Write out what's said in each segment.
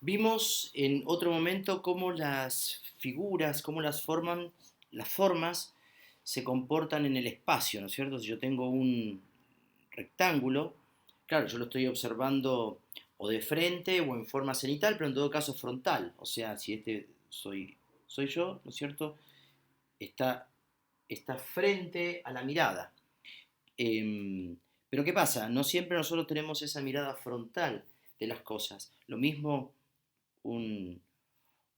Vimos en otro momento cómo las figuras, cómo las formas se comportan en el espacio, ¿no es cierto? Si yo tengo un rectángulo, claro, yo lo estoy observando o de frente o en forma cenital, pero en todo caso frontal. O sea, si soy yo, ¿no es cierto? Está, está frente a la mirada. Pero ¿qué pasa? No siempre nosotros tenemos esa mirada frontal de las cosas. Lo mismo un,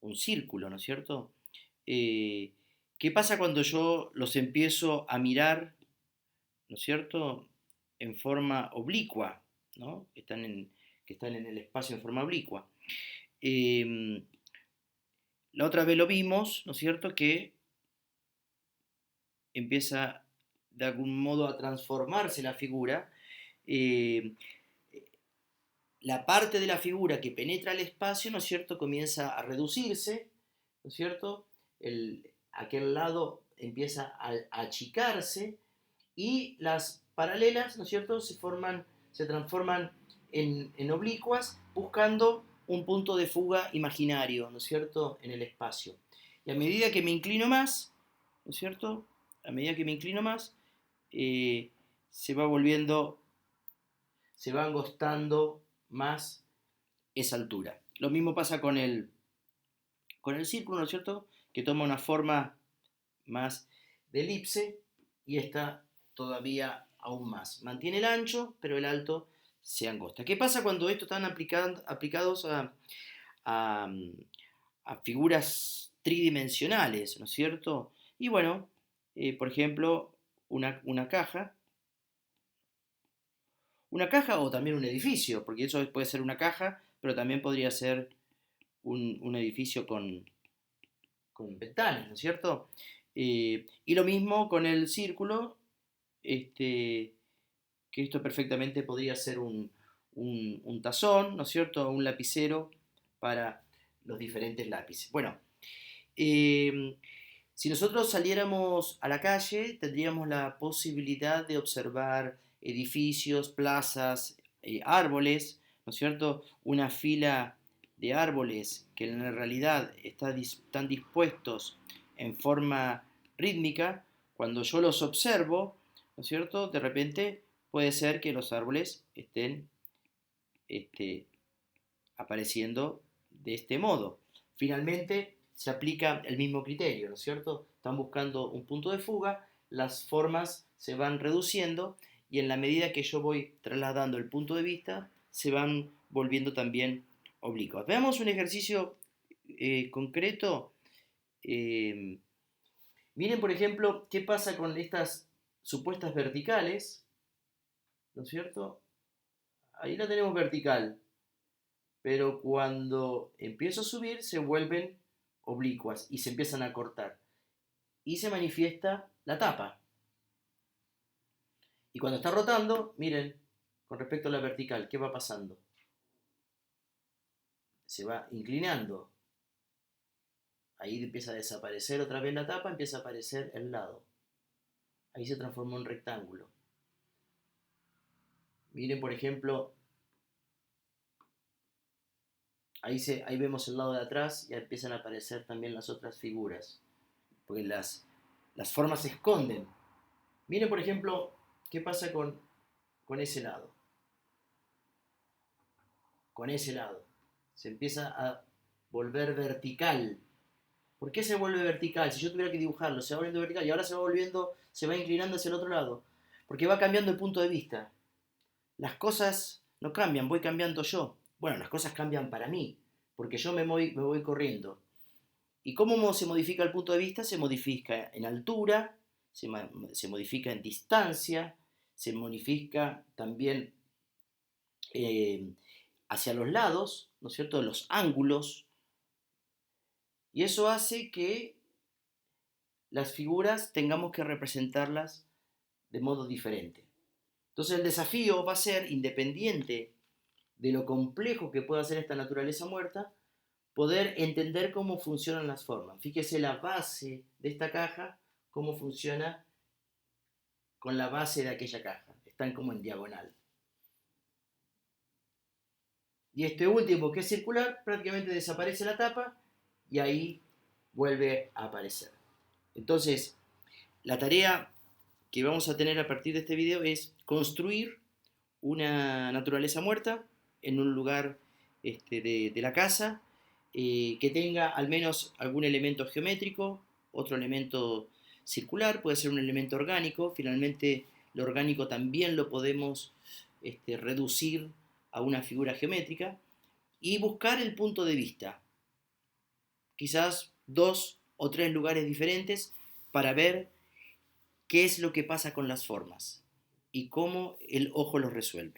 un círculo, ¿no es cierto? Eh, ¿Qué pasa cuando yo los empiezo a mirar, ¿no es cierto? En forma oblicua, ¿no? Que están en el espacio en forma oblicua. Eh, la otra vez lo vimos, ¿no es cierto? Que empieza de algún modo a transformarse la figura. Eh, la parte de la figura que penetra el espacio, ¿no es cierto?, comienza a reducirse, ¿no es cierto? Aquel lado empieza a achicarse y las paralelas, ¿no es cierto?, se transforman en oblicuas buscando un punto de fuga imaginario, ¿no es cierto?, en el espacio. Y a medida que me inclino más, ¿no es cierto?, a medida que me inclino más, eh, se va volviendo, se va angostando más esa altura. Lo mismo pasa con el círculo, ¿no es cierto? Que toma una forma más de elipse y está todavía aún más. Mantiene el ancho, pero el alto se angosta. ¿Qué pasa cuando esto están aplicados a, a figuras tridimensionales, ¿no es cierto? Y bueno, por ejemplo, una caja, una caja o también un edificio, porque eso puede ser una caja, pero también podría ser un edificio con ventanas, ¿no es cierto? Y lo mismo con el círculo, este, que esto perfectamente podría ser un tazón, ¿no es cierto? Un lapicero para los diferentes lápices. Bueno, eh, si nosotros saliéramos a la calle, tendríamos la posibilidad de observar edificios, plazas, árboles, ¿no es cierto? Una fila de árboles que en realidad están dispuestos en forma rítmica. Cuando yo los observo, ¿no es cierto? De repente puede ser que los árboles estén este, apareciendo de este modo. Finalmente, se aplica el mismo criterio, ¿no es cierto? Están buscando un punto de fuga, las formas se van reduciendo y en la medida que yo voy trasladando el punto de vista, se van volviendo también oblicuas. Veamos un ejercicio concreto. Eh, Miren, por ejemplo, qué pasa con estas supuestas verticales, ¿no es cierto? Ahí la tenemos vertical, pero cuando empiezo a subir se vuelven oblicuas y se empiezan a cortar y se manifiesta la tapa. Y cuando está rotando, miren, con respecto a la vertical, ¿qué va pasando? Se va inclinando. Ahí empieza a desaparecer otra vez la tapa, empieza a aparecer el lado. Ahí se transformó en rectángulo. Miren, por ejemplo, ahí vemos el lado de atrás y empiezan a aparecer también las otras figuras. Porque las formas se esconden. Miren, por ejemplo, qué pasa con ese lado. Con ese lado. Se empieza a volver vertical. ¿Por qué se vuelve vertical? Si yo tuviera que dibujarlo, se va volviendo vertical y ahora se va volviendo, se va inclinando hacia el otro lado. Porque va cambiando el punto de vista. Las cosas no cambian, voy cambiando yo. Bueno, las cosas cambian para mí, porque yo me voy corriendo. ¿Y cómo se modifica el punto de vista? Se modifica en altura, se modifica en distancia, se modifica también eh, hacia los lados, ¿no es cierto?, los ángulos, y eso hace que las figuras tengamos que representarlas de modo diferente. Entonces el desafío va a ser, independiente de lo complejo que pueda ser esta naturaleza muerta, poder entender cómo funcionan las formas. Fíjese la base de esta caja, cómo funciona con la base de aquella caja. Están como en diagonal. Y este último, que es circular, prácticamente desaparece la tapa y ahí vuelve a aparecer. Entonces, la tarea que vamos a tener a partir de este video es construir una naturaleza muerta en un lugar de la casa que tenga al menos algún elemento geométrico, otro elemento circular, puede ser un elemento orgánico. Finalmente, lo orgánico también lo podemos reducir a una figura geométrica y buscar el punto de vista, quizás 2 o 3 lugares diferentes para ver qué es lo que pasa con las formas y cómo el ojo los resuelve.